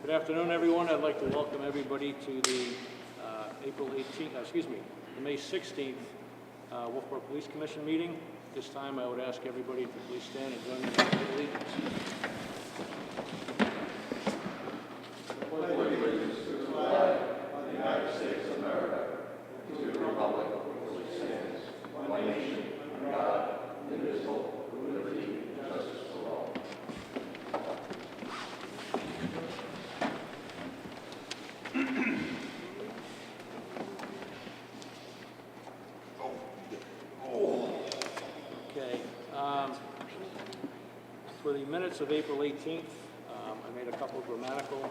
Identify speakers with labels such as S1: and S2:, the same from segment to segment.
S1: Good afternoon, everyone. I'd like to welcome everybody to the the May 16th Wolfeboro Police Commission meeting. This time, I would ask everybody to please stand and join me in the Pledge of Allegiance. For the minutes of April 18th, I made a couple of grammatical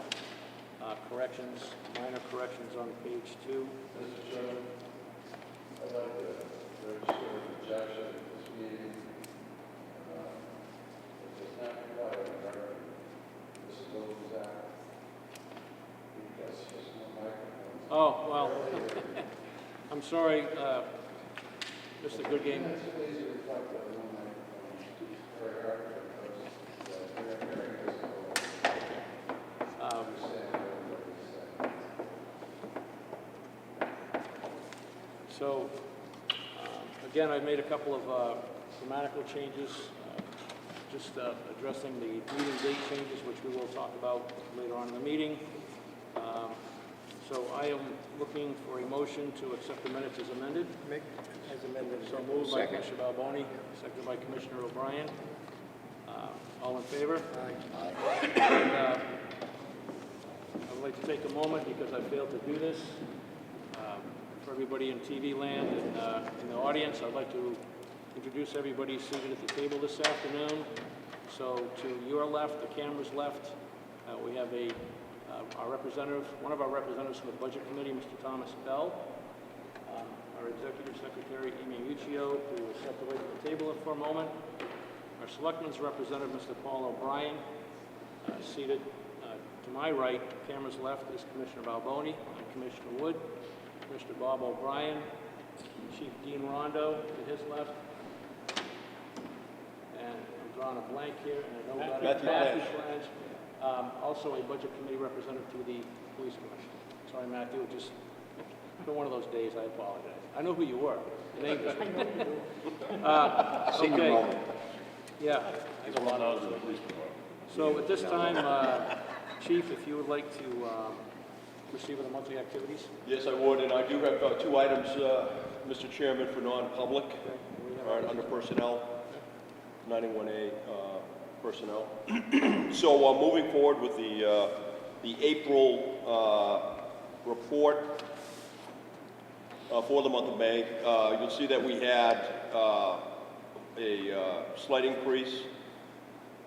S1: corrections, minor corrections on page 2.
S2: Mr. Chairman, I'd like to register an objection at this meeting. It does not require an American Disabilities Act because there's no microphone.
S1: Oh, well, I'm sorry, Mr. Goodgame.
S2: Please reflect that no microphone very hard because we're hearing this
S1: So, again, I made a couple of grammatical changes, just addressing the meeting date changes, which we will talk about later on in the meeting. So I am looking for a motion to accept the minutes as amended.
S3: As amended.
S1: So moved by Commissioner Balboni, seconded by Commissioner O'Brien. All in favor?
S3: Aye.
S1: And, I would like to take a moment, because I failed to do this, for everybody in TV land and in the audience, I'd like to introduce everybody seated at the table this afternoon. So to your left, the camera's left, we have our representative, one of our representatives from the Budget Committee, Mr. Thomas Bell. Our Executive Secretary, Amy Muccio, who will step away from the table for a moment. Our Selectmen's representative, Mr. Paul O'Brien, seated to my right, camera's left, is Commissioner Balboni and Commissioner Wood. Mr. Bob O'Brien, Chief Dean Rondo to his left. And I'm drawing a blank here, and I know about Matthew Blanche. Also a Budget Committee representative to the Police Commission. Sorry, Matthew, just for one of those days, I apologize. I know who you were. Your name is
S3: Senior moment.
S1: Yeah. There's a lot of those. So at this time, Chief, if you would like to proceed with the monthly activities.
S4: Yes, I would, and I do have two items, Mr. Chairman, for non-public, under personnel, 91A personnel. So moving forward with the April report for the month of May, you'll see that we had a slight increase,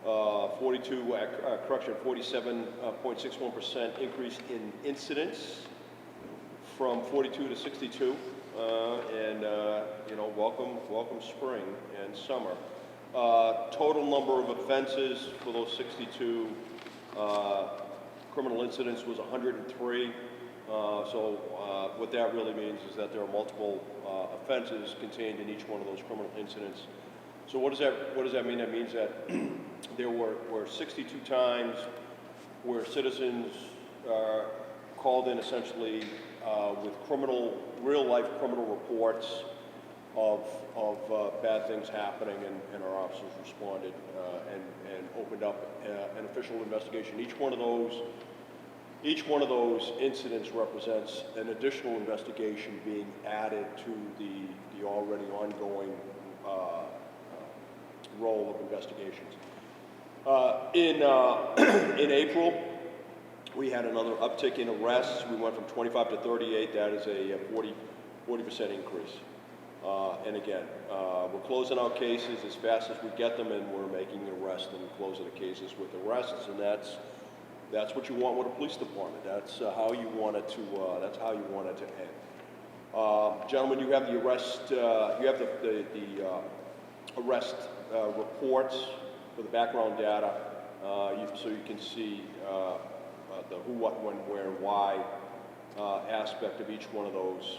S4: 47.61% increase in incidents from 42 to 62, and welcome spring and summer. Total number of offenses for those 62 criminal incidents was 103. So what that really means is that there are multiple offenses contained in each one of those criminal incidents. So what does that mean? That means that there were 62 times where citizens called in essentially with real-life criminal reports of bad things happening, and our officers responded and opened up an official investigation. Each one of those incidents represents an additional investigation being added to the already ongoing role of investigations. In April, we had another uptick in arrests. We went from 25 to 38. That is a 40% increase. And again, we're closing out cases as fast as we get them, and we're making arrests and closing the cases with arrests, and that's what you want with a police department. That's how you want it to. That's how you want it to end. Gentlemen, you have the arrest. You have the arrest reports for the background data, so you can see the who, what, when, where, why aspect of each one of those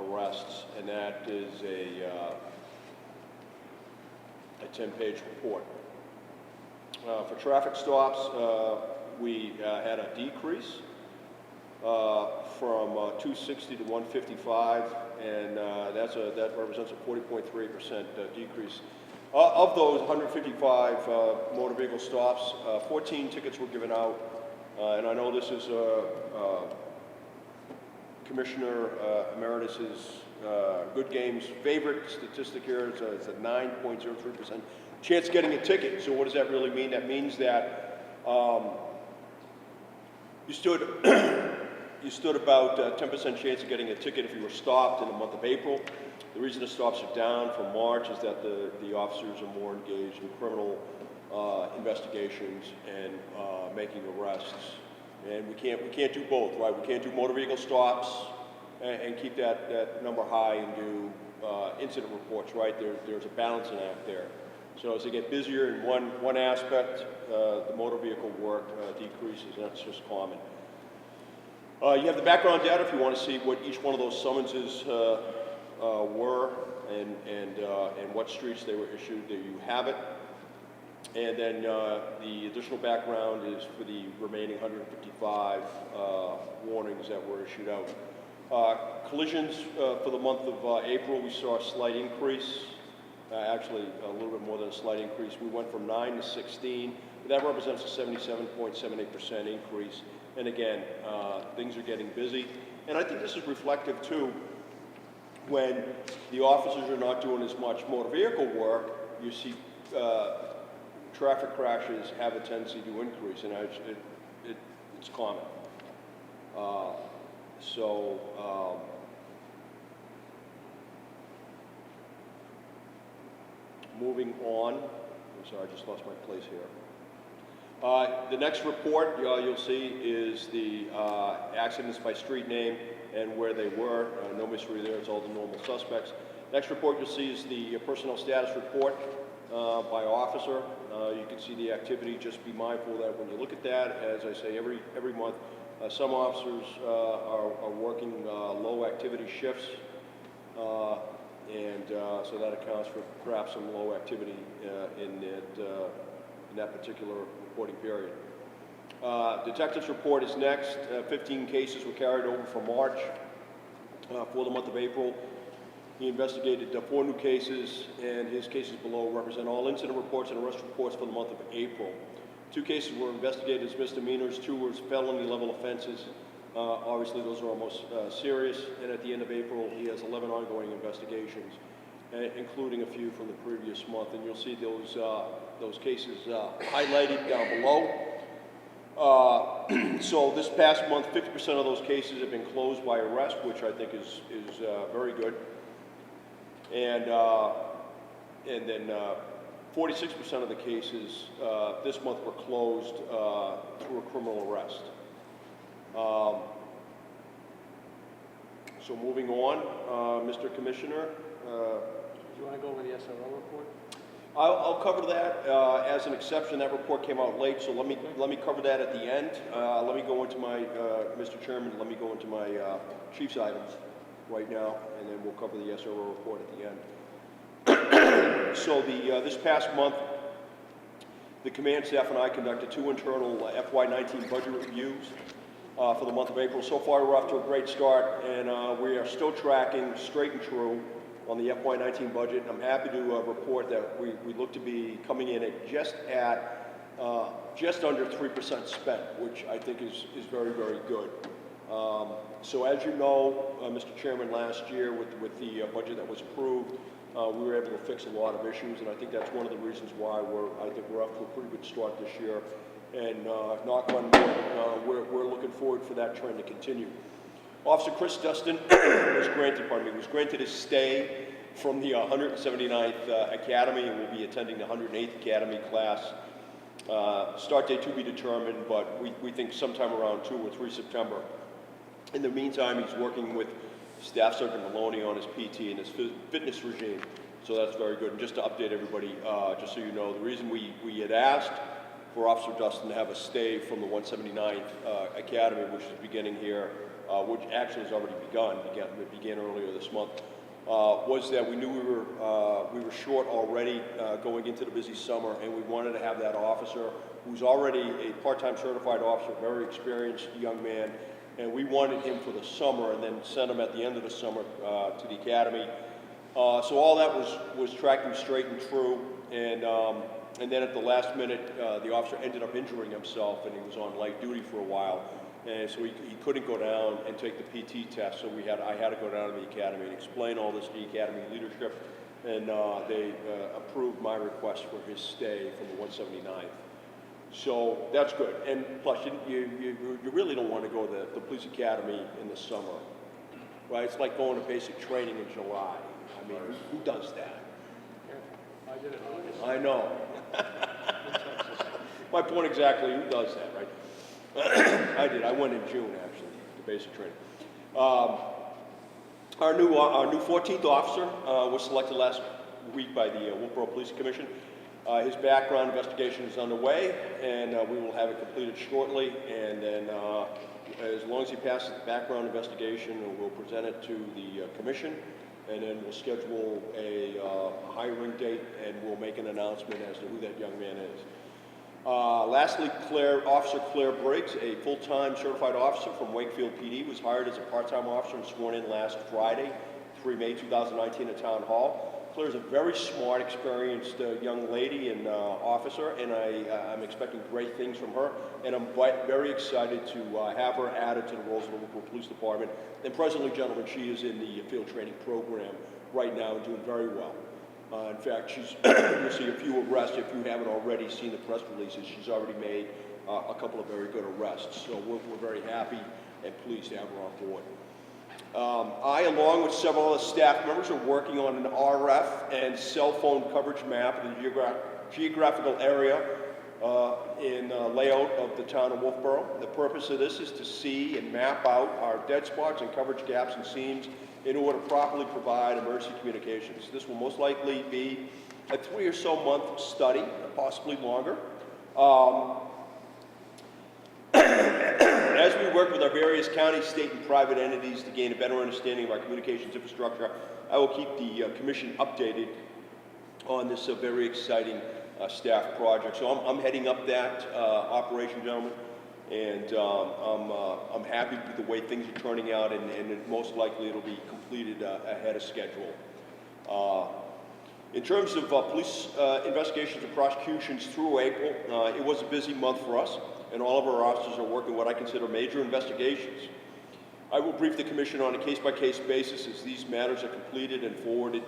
S4: arrests, and that is a 10-page report. For traffic stops, we had a decrease from 260 to 155, and that represents a 40.3% decrease. Of those 155 motor vehicle stops, 14 tickets were given out, and I know this is Commissioner Emeritus's Good Game's favorite statistic here. It's a 9.03% chance of getting a ticket. So what does that really mean? That means that you stood about 10% chance of getting a ticket if you were stopped in the month of April. The reason the stops are down from March is that the officers are more engaged in criminal investigations and making arrests. And we can't do both, right? We can't do motor vehicle stops and keep that number high and do incident reports, right? There's a balancing act there. So as they get busier in one aspect, the motor vehicle work decreases, and that's just common. You have the background data if you want to see what each one of those summonses were and what streets they were issued. There you have it. And then the additional background is for the remaining 155 warnings that were issued out. Collisions for the month of April, we saw a slight increase, actually a little bit more than a slight increase. We went from 9 to 16. That represents a 77.78% increase. And again, things are getting busy. And I think this is reflective too, when the officers are not doing as much motor vehicle work, you see traffic crashes have a tendency to increase, and it's common. Moving on, I'm sorry, I just lost my place here. The next report you'll see is the accidents by street name and where they were. No mystery there, it's all the normal suspects. Next report you'll see is the personnel status report by officer. You can see the activity. Just be mindful that when you look at that, as I say every month, some officers are working low activity shifts, and so that accounts for perhaps some low activity in that particular reporting period. Detective's report is next. 15 cases were carried over from March for the month of April. He investigated 4 new cases, and his cases below represent all incident reports and arrest reports for the month of April. 2 cases were investigated as misdemeanors, 2 were felony level offenses. Obviously, those are almost serious, and at the end of April, he has 11 ongoing investigations, including a few from the previous month, and you'll see those cases highlighted down below. So this past month, 50% of those cases have been closed by arrest, which I think is very good. And then 46% of the cases this month were closed through a criminal arrest. So moving on, Mr. Commissioner.
S1: Do you want to go over the SRO report?
S4: I'll cover that as an exception. That report came out late, so let me cover that at the end. Let me go into my, Mr. Chairman, let me go into my chief's items right now, and then we'll cover the SRO report at the end. So this past month, the command staff and I conducted 2 internal FY19 budget reviews for the month of April. So far, we're off to a great start, and we are still tracking straight and true on the FY19 budget. I'm happy to report that we look to be coming in at just under 3% spent, which I think is very, very good. So as you know, Mr. Chairman, last year with the budget that was approved, we were able to fix a lot of issues, and I think that's one of the reasons why I think we're up to a pretty good start this year. And knock on wood, we're looking forward for that trend to continue. Officer Chris Dustin was granted a stay from the 179th Academy, and will be attending the 108th Academy class. Start date to be determined, but we think sometime around 2 or 3 September. In the meantime, he's working with Staff Sergeant Maloney on his PT and his fitness regime, so that's very good. And just to update everybody, just so you know, the reason we had asked for Officer Dustin to have a stay from the 179th Academy, which is beginning here, which actually has already begun, it began earlier this month, was that we knew we were short already going into the busy summer, and we wanted to have that officer who's already a part-time certified officer, very experienced young man, and we wanted him for the summer and then sent him at the end of the summer to the academy. So all that was tracking straight and true, and then at the last minute, the officer ended up injuring himself, and he was on light duty for a while, and so he couldn't go down and take the PT test. So I had to go down to the academy and explain all this to the academy leadership, and they approved my request for his stay from the 179th. So that's good. And plus, you really don't want to go to the police academy in the summer, right? It's like going to basic training in July. I mean, who does that?
S1: I did it in August.
S4: I know. My point exactly, who does that, right? I did. I went in June, actually, to basic training. Our new 14th officer was selected last week by the Wolfeboro Police Commission. His background investigation is underway, and we will have it completed shortly. And then, as long as he passes the background investigation, we'll present it to the commission, and then we'll schedule a hiring date, and we'll make an announcement as to who that young man is. Lastly, Officer Claire Briggs, a full-time certified officer from Wakefield PD, was hired as a part-time officer and sworn in last Friday, 3 May 2019 at Town Hall. Claire's a very smart, experienced young lady and officer, and I'm expecting great things from her, and I'm very excited to have her added to the rolls of the Wolfeboro Police Department. And presently, gentlemen, she is in the field training program right now and doing very well. In fact, you'll see a few arrests. If you haven't already seen the press releases, she's already made a couple of very good arrests. So we're very happy and pleased to have her on board. I, along with several other staff members, are working on an RF and cell phone coverage map of the geographical area in layout of the town of Wolfeboro. The purpose of this is to see and map out our dead spots and coverage gaps and seams in order to properly provide emergency communications. This will most likely be a 3 or so month study, possibly longer. As we work with our various county, state, and private entities to gain a better understanding of our communications infrastructure, I will keep the commission updated on this very exciting staff project. So I'm heading up that operation, gentlemen, and I'm happy with the way things are turning out, and most likely it'll be completed ahead of schedule. In terms of police investigations and prosecutions through April, it was a busy month for us, and all of our officers are working what I consider major investigations. I will brief the Commission on a case-by-case basis as these matters are completed and forwarded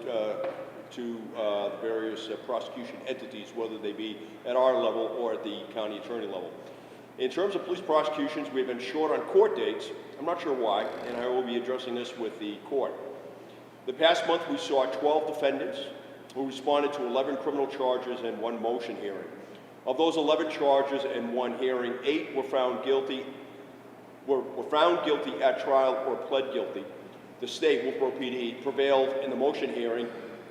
S4: to the various prosecution entities, whether they be at our level or at the county attorney level. In terms of police prosecutions, we have been short on court dates. I'm not sure why, and I will be addressing this with the court. The past month, we saw 12 defendants who responded to 11 criminal charges and 1 motion hearing. Of those 11 charges and 1 hearing, 8 were found guilty at trial or pled guilty. The state, Wolfeboro PD, prevailed in the motion hearing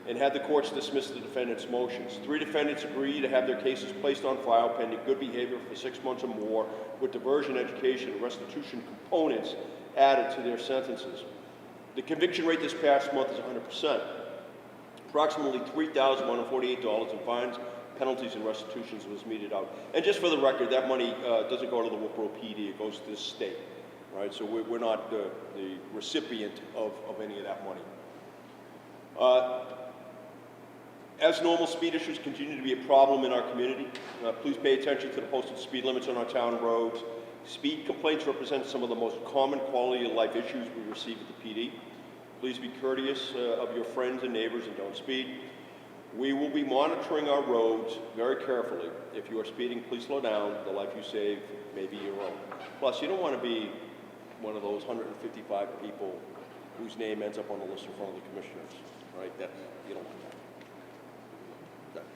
S4: and had the courts dismiss the defendants' motions. 3 defendants agreed to have their cases placed on file pending good behavior for 6 months or more, with diversion, education, and restitution components added to their sentences. The conviction rate this past month is 100%. Approximately $3,148 in fines, penalties, and restitutions was meted out. And just for the record, that money doesn't go to the Wolfeboro PD, it goes to the state, right? So we're not the recipient of any of that money. As normal, speed issues continue to be a problem in our community. Please pay attention to the posted speed limits on our town roads. Speed complaints represent some of the most common quality of life issues we receive at the PD. Please be courteous of your friends and neighbors and don't speed. We will be monitoring our roads very carefully. If you are speeding, please slow down. The life you save may be your own. Plus, you don't want to be one of those 155 people whose name ends up on the list in front of the commissioners, right? You don't want that.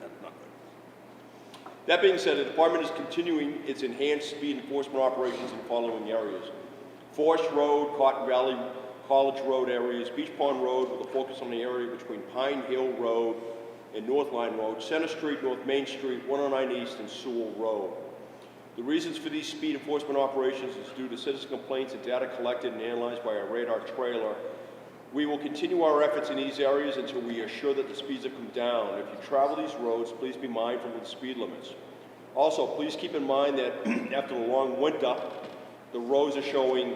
S4: That's not good. That being said, the department is continuing its enhanced speed enforcement operations in the following areas: Forest Road, Cotton Valley, College Road areas, Beach Pond Road with a focus on the area between Pine Hill Road and North Line Road, Center Street, North Main Street, 109 East, and Sewell Road. The reasons for these speed enforcement operations is due to citizen complaints and data collected and analyzed by our radar trailer. We will continue our efforts in these areas until we are sure that the speeds have come down. If you travel these roads, please be mindful of the speed limits. Also, please keep in mind that after the long winter, the roads are showing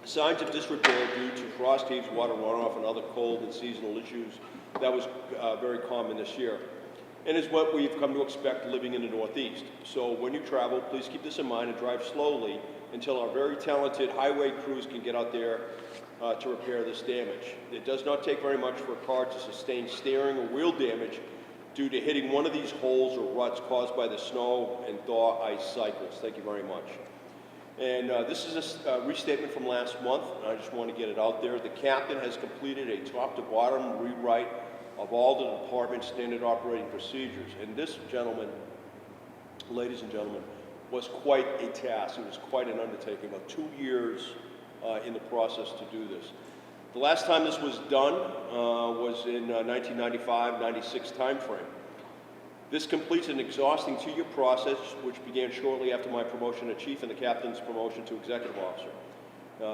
S4: signs of disrepair due to frost heaves, water runoff, and other cold and seasonal issues. That was very common this year, and is what we've come to expect living in the Northeast. So when you travel, please keep this in mind and drive slowly until our very talented highway crews can get out there to repair this damage. It does not take very much for a car to sustain steering or wheel damage due to hitting one of these holes or ruts caused by the snow and thaw ice cycles. Thank you very much. And this is a restatement from last month, and I just want to get it out there. The captain has completed a top-to-bottom rewrite of all the department's standard operating procedures. And this, gentlemen, ladies and gentlemen, was quite a task. It was quite an undertaking, about 2 years in the process to do this. The last time this was done was in 1995-96 timeframe. This completes an exhausting 2-year process, which began shortly after my promotion to chief and the captain's promotion to executive officer.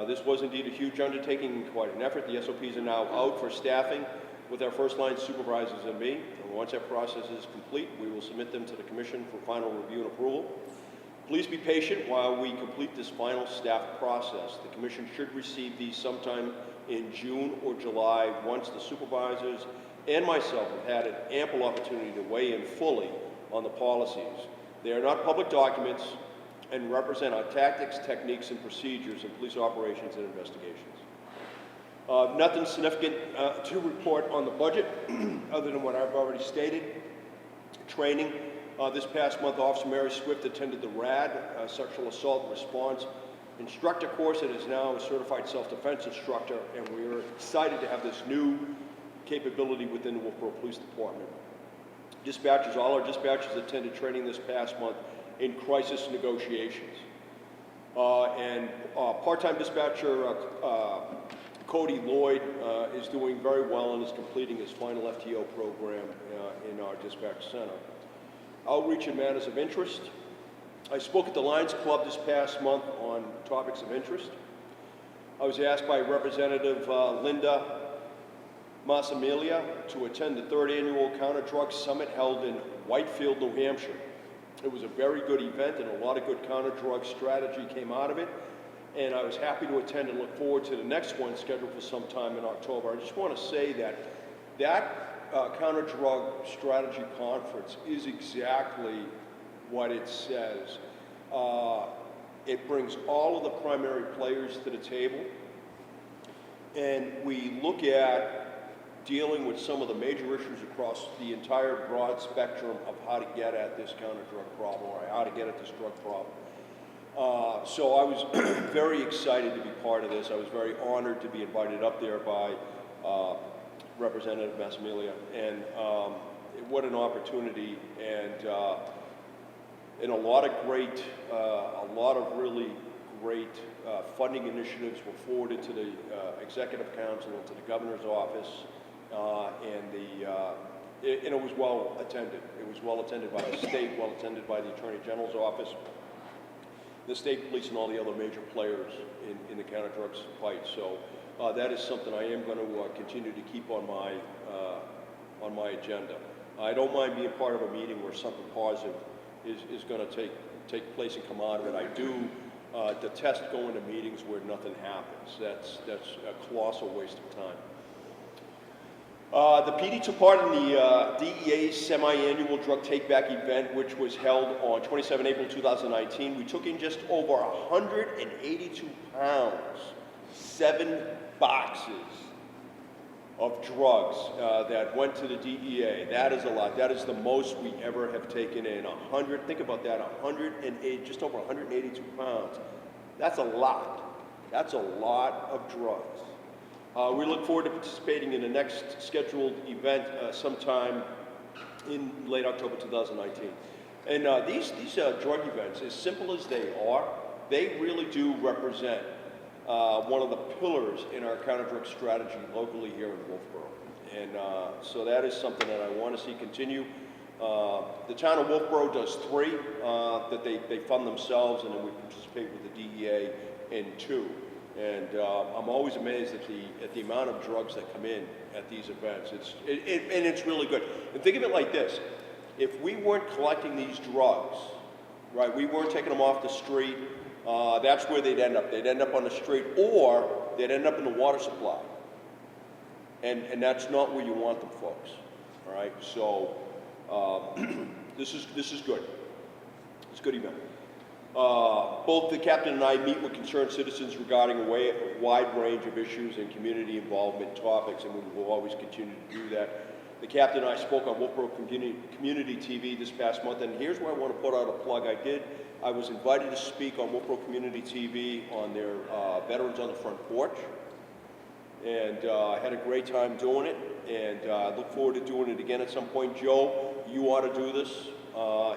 S4: This was indeed a huge undertaking and quite an effort. The SOPs are now out for staffing with our first-line supervisors and me. And once that process is complete, we will submit them to the commission for final review and approval. Please be patient while we complete this final staff process. The commission should receive these sometime in June or July once the supervisors and myself have had an ample opportunity to weigh in fully on the policies. They are not public documents and represent our tactics, techniques, and procedures in police operations and investigations. Nothing significant to report on the budget other than what I've already stated. Training. This past month, Officer Mary Swift attended the RAD, Sexual Assault Response Instructor course, and is now a certified self-defense instructor, and we are excited to have this new capability within the Wolfeboro Police Department. Dispatchers, all our dispatchers attended training this past month in crisis negotiations. Part-time dispatcher Cody Lloyd is doing very well and is completing his final FTO program in our dispatch center. Outreach and matters of interest. I spoke at the Lions Club this past month on topics of interest. I was asked by Representative Linda Massimilia to attend the 3rd annual Counter-Drug Summit held in Whitefield, New Hampshire. It was a very good event and a lot of good counter-drug strategy came out of it. And I was happy to attend and look forward to the next one scheduled for sometime in October. I just want to say that counter-drug strategy conference is exactly what it says. It brings all of the primary players to the table, and we look at dealing with some of the major issues across the entire broad spectrum of how to get at this counter-drug problem, or how to get at this drug problem. So I was very excited to be part of this. I was very honored to be invited up there by Representative Massimilia, and what an opportunity, and a lot of really great funding initiatives were forwarded to the Executive Council and to the Governor's Office, and it was well attended. It was well attended by the state, well attended by the Attorney General's Office, the state police, and all the other major players in the counter-drugs fight. So that is something I am going to continue to keep on my agenda. I don't mind being part of a meeting where something positive is going to take place and come out of it. I do detest going to meetings where nothing happens. That's a colossal waste of time. The PD took part in the DEA's semi-annual drug take-back event, which was held on 27 April 2019. We took in just over 182 pounds, 7 boxes of drugs that went to the DEA. That is a lot. That is the most we ever have taken in. Think about that, 108, just over 182 pounds. That's a lot. That's a lot of drugs. We look forward to participating in the next scheduled event sometime in late October 2019. And these drug events, as simple as they are, they really do represent one of the pillars in our counter-drug strategy locally here in Wolfeboro. And so that is something that I want to see continue. The town of Wolfeboro does 3 that they fund themselves, and then we participate with the DEA in 2. And I'm always amazed at the amount of drugs that come in at these events. It's really good. And think of it like this. if we weren't collecting these drugs, right, we weren't taking them off the street, that's where they'd end up. They'd end up on the street, or they'd end up in the water supply. And that's not where you want them, folks. All right, so this is good. It's a good event. Both the captain and I meet with concerned citizens regarding a wide range of issues and community involvement topics, and we will always continue to do that. The captain and I spoke on Wolfeboro Community TV this past month, and here's where I want to put out a plug. I was invited to speak on Wolfeboro Community TV on their Veterans on the Front Porch, and I had a great time doing it, and I look forward to doing it again at some point. Joe, you ought to do this.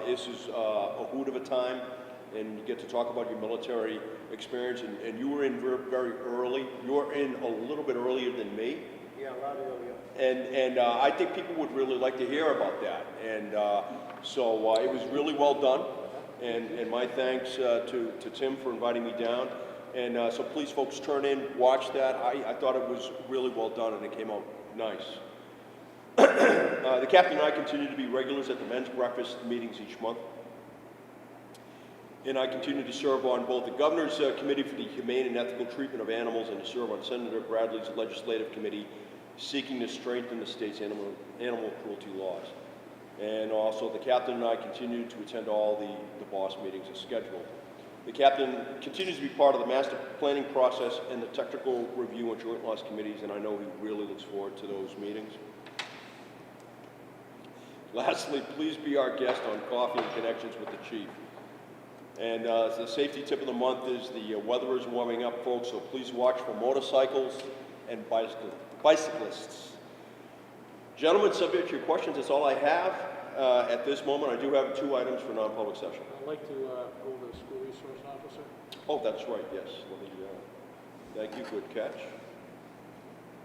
S4: This is a hoot of a time, and you get to talk about your military experience, and you were in very early. You were in a little bit earlier than me.
S3: Yeah, a lot earlier.
S4: And I think people would really like to hear about that. And so it was really well done. And my thanks to Tim for inviting me down. And so please, folks, turn in, watch that. I thought it was really well done, and it came out nice. The captain and I continue to be regulars at the men's breakfast meetings each month. And I continue to serve on both the Governor's Committee for the Humane and Ethical Treatment of Animals and to serve on Senator Bradley's legislative committee seeking to strengthen the state's animal cruelty laws. And also, the captain and I continue to attend all the boss meetings as scheduled. The captain continues to be part of the master planning process and the technical review and joint loss committees, and I know he really looks forward to those meetings. Lastly, please be our guest on Coffee and Connections with the Chief. And the safety tip of the month is the weather is warming up, folks, so please watch for motorcycles and bicyclists. Gentlemen, subject to your questions, that's all I have. At this moment, I do have 2 items for non-public session.
S1: I'd like to go over the school resource officer.
S4: Oh, that's right, yes. Let me, thank you, good catch.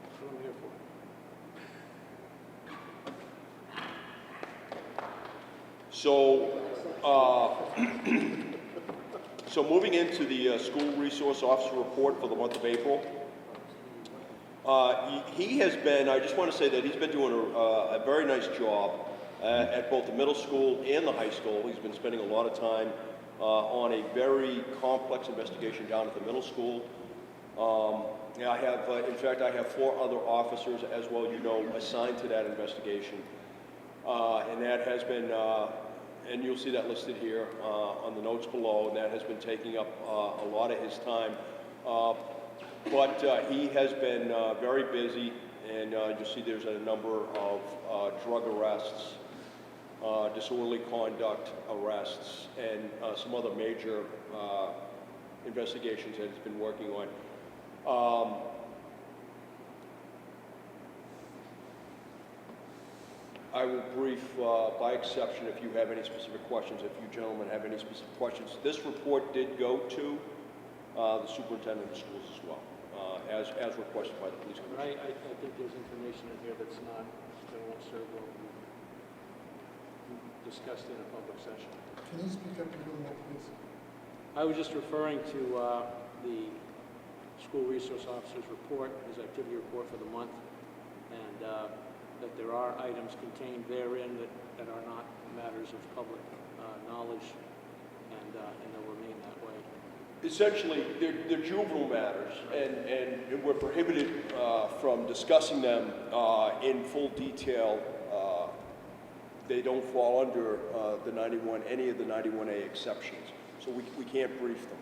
S1: That's what I'm here for.
S4: So, so moving into the school resource officer report for the month of April, he has been, I just want to say that he's been doing a very nice job at both the middle school and the high school. He's been spending a lot of time on a very complex investigation down at the middle school. I have, in fact, I have 4 other officers as well, you know, assigned to that investigation. And that has been, and you'll see that listed here on the notes below, and that has been taking up a lot of his time. But he has been very busy, and you'll see there's a number of drug arrests, disorderly conduct arrests, and some other major investigations that he's been working on. I will brief by exception if you have any specific questions, if you gentlemen have any specific questions. This report did go to the superintendent of schools as well, as requested by the police commissioner.
S1: I think there's information in here that won't serve what we discussed in a public session.
S5: Can you speak up a little more, please?
S1: I was just referring to the school resource officer's report, his activity report for the month, and that there are items contained therein that are not matters of public knowledge, and they'll remain that way.
S4: Essentially, they're juvenile matters, and we're prohibited from discussing them in full detail. They don't fall under any of the 91A exceptions, so we can't brief them.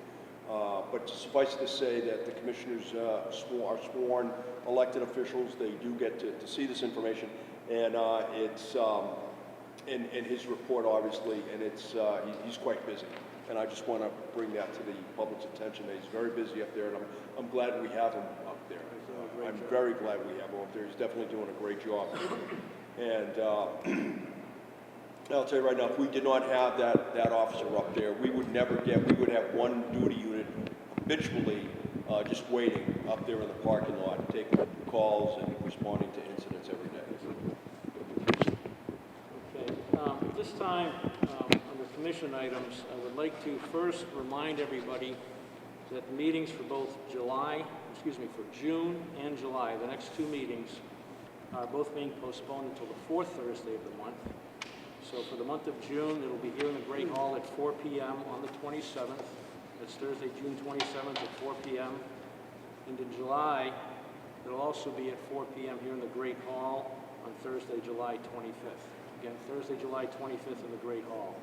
S4: But suffice to say that the commissioners are sworn elected officials. They do get to see this information, and it's in his report, obviously, and it's he's quite busy. And I just want to bring that to the public's attention that he's very busy up there, and I'm glad we have him up there. I'm very glad we have him up there. He's definitely doing a great job. And I'll tell you right now, if we did not have that officer up there, we would have one duty unit habitually just waiting up there in the parking lot, taking calls and responding to incidents every day.
S1: Okay. At this time, under commission items, I would like to first remind everybody that the meetings for for June and July, the next 2 meetings, are both being postponed until the 4th Thursday of the month. So for the month of June, it'll be here in the Great Hall at 4 p.m. on the 27th. That's Thursday, June 27th at 4 p.m. And in July, it'll also be at 4 p.m. here in the Great Hall on Thursday, July 25th. Again, Thursday, July 25th in the Great Hall.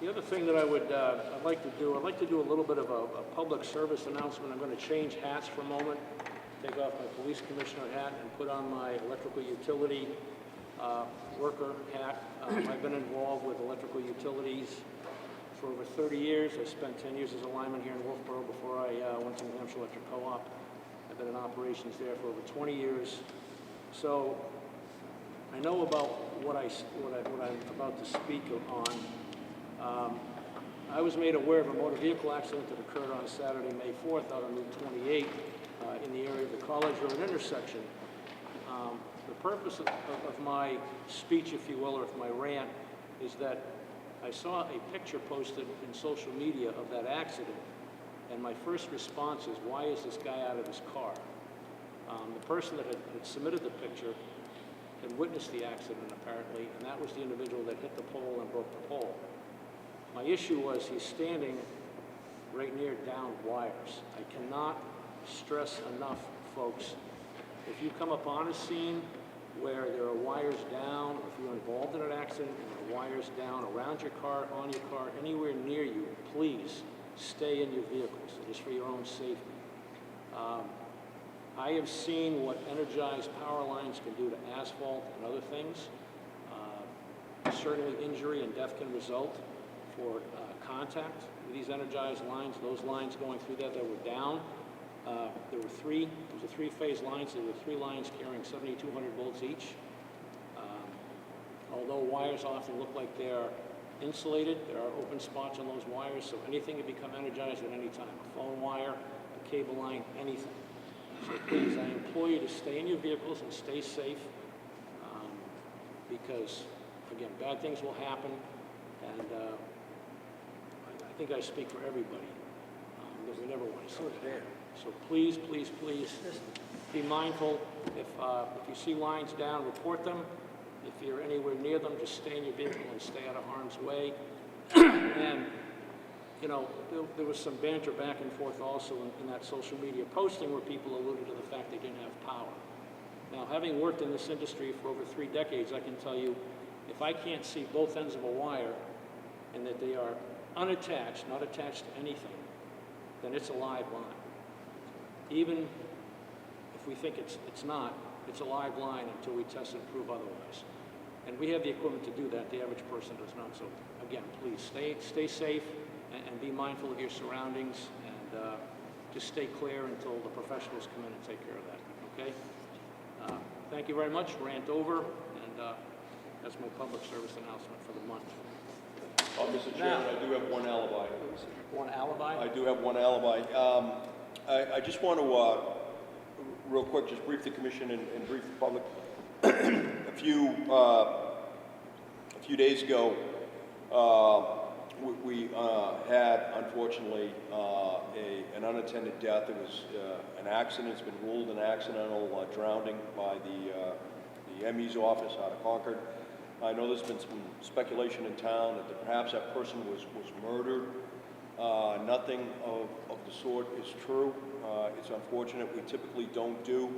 S1: The other thing that I'd like to do a little bit of a public service announcement. I'm going to change hats for a moment, take off my police commissioner hat and put on my electrical utility worker hat. I've been involved with electrical utilities for over 30 years. I spent 10 years as a lineman here in Wolfeboro before I went to New Hampshire Electric Co-op. I've been in operations there for over 20 years. So I know about what I'm about to speak on. I was made aware of a motor vehicle accident that occurred on Saturday, May 4th, out on Route 28 in the area of the College Road intersection. The purpose of my speech, if you will, or of my rant, is that I saw a picture posted in social media of that accident, and my first response is, why is this guy out of his car? The person that had submitted the picture had witnessed the accident, apparently, and that was the individual that hit the pole and broke the pole. My issue was he's standing right near downed wires. I cannot stress enough, folks, if you come upon a scene where there are wires down, if you're involved in an accident and there are wires down around your car, on your car, anywhere near you, please stay in your vehicles. It is for your own safety. I have seen what energized power lines can do to asphalt and other things. Certainly injury and death can result for contact with these energized lines. Those lines going through there that were down, there was a three-phase line, so there were 3 lines carrying 7,200 volts each. Although wires often look like they're insulated, there are open spots on those wires, so anything can become energized at any time. A phone wire, a cable line, anything. So please, I implore you to stay in your vehicles and stay safe, because, again, bad things will happen, and I think I speak for everybody, because we never want to see that. So please, please, please, be mindful. If you see lines down, report them. If you're anywhere near them, just stay in your vehicle and stay out of harm's way. And, you know, there was some banter back and forth also in that social media posting where people alluded to the fact they didn't have power. Now, having worked in this industry for over 3 decades, I can tell you, if I can't see both ends of a wire and that they are unattached, not attached to anything, then it's a live line. Even if we think it's not, it's a live line until we test and prove otherwise. And we have the equipment to do that. The average person does not. So again, please stay safe and be mindful of your surroundings, and just stay clear until the professionals come in and take care of that. Okay? Thank you very much. Rant over, and that's my public service announcement for the month.
S4: Mr. Chairman, I do have one alibi.
S1: One alibi?
S4: I do have one alibi. I just want to, real quick, just brief the commission and brief the public. A few days ago, we had, unfortunately, an unattended death. It was an accident. It's been ruled an accidental drowning by the ME's office out of Concord. I know there's been some speculation in town that perhaps that person was murdered. Nothing of the sort is true. It's unfortunate. We typically don't do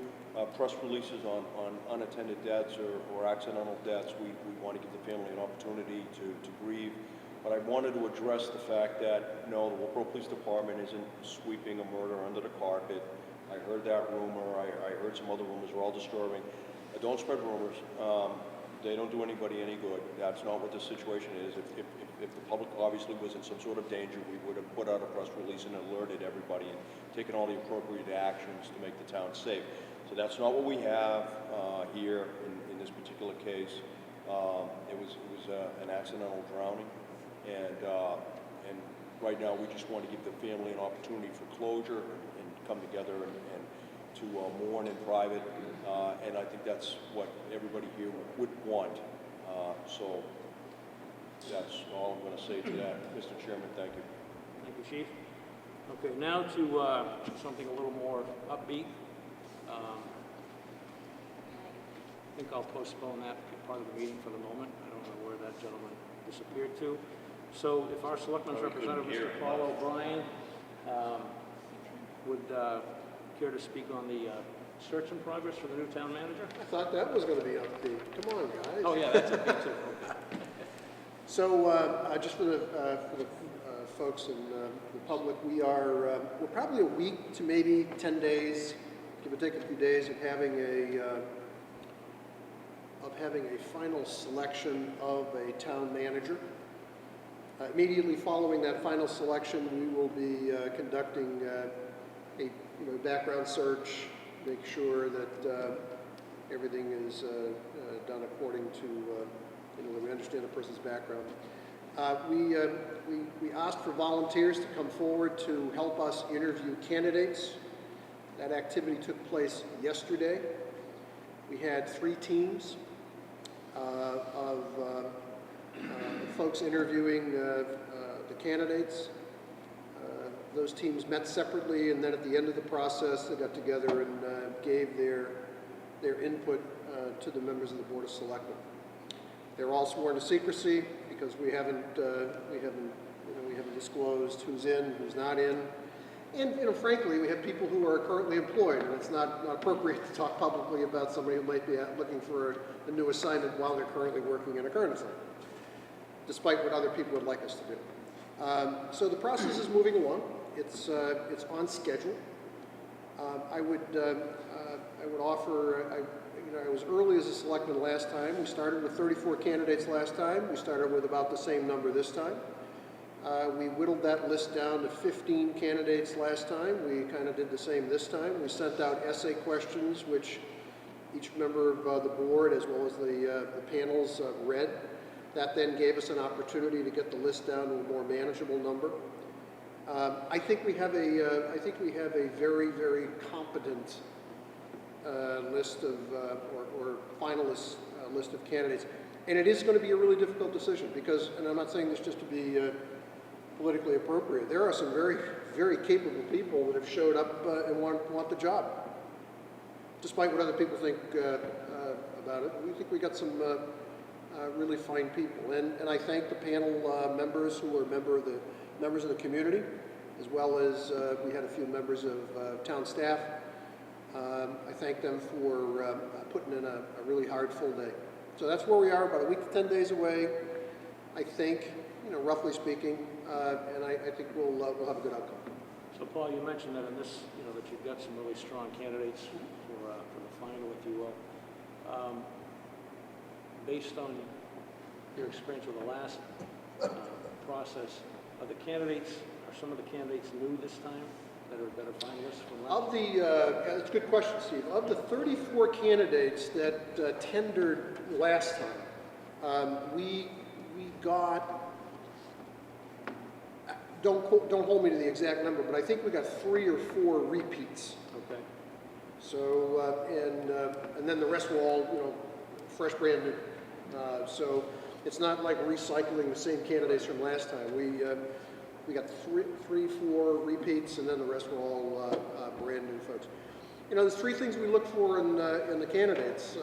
S4: press releases on unattended deaths or accidental deaths. We want to give the family an opportunity to grieve. But I wanted to address the fact that, no, the Wolfeboro Police Department isn't sweeping a murder under the carpet. I heard that rumor. I heard some other rumors. They're all disturbing. Don't spread rumors. They don't do anybody any good. That's not what the situation is. If the public obviously was in some sort of danger, we would have put out a press release and alerted everybody and taken all the appropriate actions to make the town safe. So that's not what we have here in this particular case. It was an accidental drowning, and right now we just want to give the family an opportunity for closure and come together and to mourn in private, and I think that's what everybody here would want. So that's all I'm going to say to that. Mr. Chairman, thank you.
S1: Thank you, Chief. Okay, now to something a little more upbeat. think I'll postpone that part of the meeting for the moment. I don't know where that gentleman disappeared to. So if our selectmen's representative, Mr. Paul O'Brien, would care to speak on the search in progress for the new town manager?
S3: I thought that was going to be upbeat. Come on, guys.
S1: Oh, yeah, that's a big too. Okay.
S3: So, just for the folks in the public, we're probably a week to maybe 10 days, give or take a few days, of having a final selection of a town manager. Immediately following that final selection, we will be conducting a background search, make sure that everything is done according to that we understand the person's background. We asked for volunteers to come forward to help us interview candidates. That activity took place yesterday. We had 3 teams of folks interviewing the candidates. Those teams met separately, and then at the end of the process, they got together and gave their input to the members of the Board of Selectmen. They're all sworn to secrecy because we haven't disclosed who's in, who's not in, and frankly, we have people who are currently employed, and it's not appropriate to talk publicly about somebody who might be looking for a new assignment while they're currently working in a current assignment, despite what other people would like us to do. So the process is moving along. It's on schedule. I would offer. I was early as a selectman last time. We started with 34 candidates last time. We started with about the same number this time. We whittled that list down to 15 candidates last time. We kind of did the same this time. We sent out essay questions, which each member of the board, as well as the panels, read. That then gave us an opportunity to get the list down to a more manageable number. I think we have a very, very competent list of or finalist list of candidates, and it is going to be a really difficult decision because, and I'm not saying this just to be politically appropriate. There are some very, very capable people that have showed up and want the job, despite what other people think about it. We think we got some really fine people, and I thank the panel members who are members of the community, as well as we had a few members of town staff. I thank them for putting in a really hard full day. So that's where we are, about a week to 10 days away, I think, roughly speaking, and I think we'll have a good outcome.
S1: So Paul, you mentioned that in this, that you've got some really strong candidates for the final, if you will. Based on your experience with the last process, are some of the candidates new this time that are finalists from last?
S3: That's a good question, Steve. Of the 34 candidates that tendered last time, we got, don't hold me to the exact number, but I think we got 3 or 4 repeats.
S1: Okay.
S3: So, and then the rest were all, fresh, brand new. So it's not like recycling the same candidates from last time. We got 3, 4 repeats, and then the rest were all brand new folks. There's 3 things we look for in the candidates,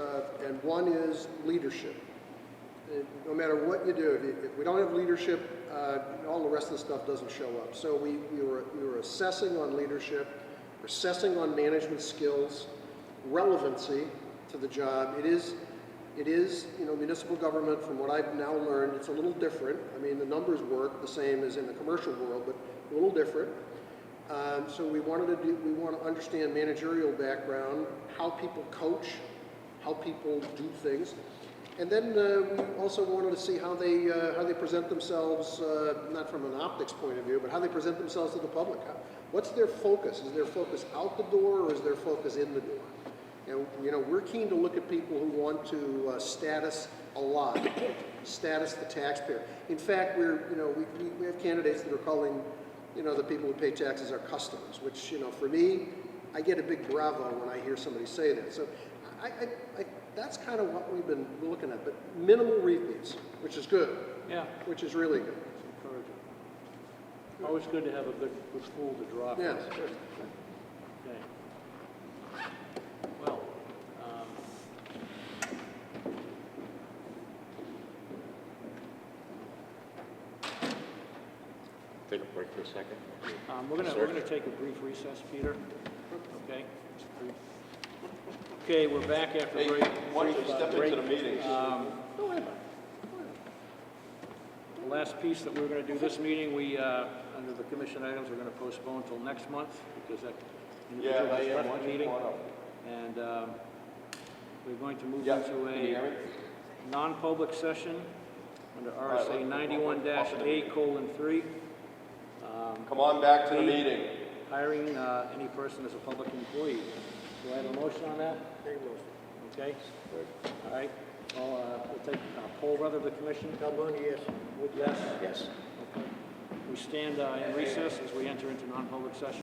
S3: and one is leadership. No matter what you do, if we don't have leadership, all the rest of the stuff doesn't show up. So we were assessing on leadership, assessing on management skills, relevancy to the job. It is, municipal government, from what I've now learned, it's a little different. I mean, the numbers work the same as in the commercial world, but a little different. So we want to understand managerial background, how people coach, how people do things. And then we also wanted to see how they present themselves, not from an optics point of view, but how they present themselves to the public. What's their focus? Is their focus out the door, or is their focus in the door? And we're keen to look at people who want to status a lot, status the taxpayer. In fact, we have candidates that are calling, the people who pay taxes our customers, which, for me, I get a big bravo when I hear somebody say that. So that's kind of what we've been looking at, but minimal repeats, which is good.
S1: Yeah.
S3: Which is really good.
S1: It's encouraging. Always good to have a good pool to draw from.
S3: Yeah, sure.
S1: Okay. Well,
S6: Take a break for a second.
S1: We're gonna take a brief recess, Peter. Okay? Just brief. Okay, we're back after a
S4: Hey,
S1: very
S4: why don't
S1: brief
S4: you step
S1: break.
S4: into the meeting?
S1: The last piece that we're gonna do this meeting, we, under the commission items, we're gonna postpone until next month, because that
S4: Yeah,
S1: individual
S4: I
S1: has
S4: am.
S1: left
S4: Why
S1: the
S4: don't you
S1: meeting.
S4: come on up?
S1: And we're going to move
S4: Yeah,
S1: into
S4: can you hear me?
S1: a non-public session under
S4: right,
S1: RSA
S4: let's-
S1: 91-A:3.
S4: Come on back to the meeting.
S1: Hiring any person as a public employee. Do I have a motion on that? Okay? All right. We'll take a poll rather of the commission.
S3: Calhoun, yes.
S1: Wood, yes?
S3: Yes.
S1: Okay. We stand in recess as we enter into non-public session.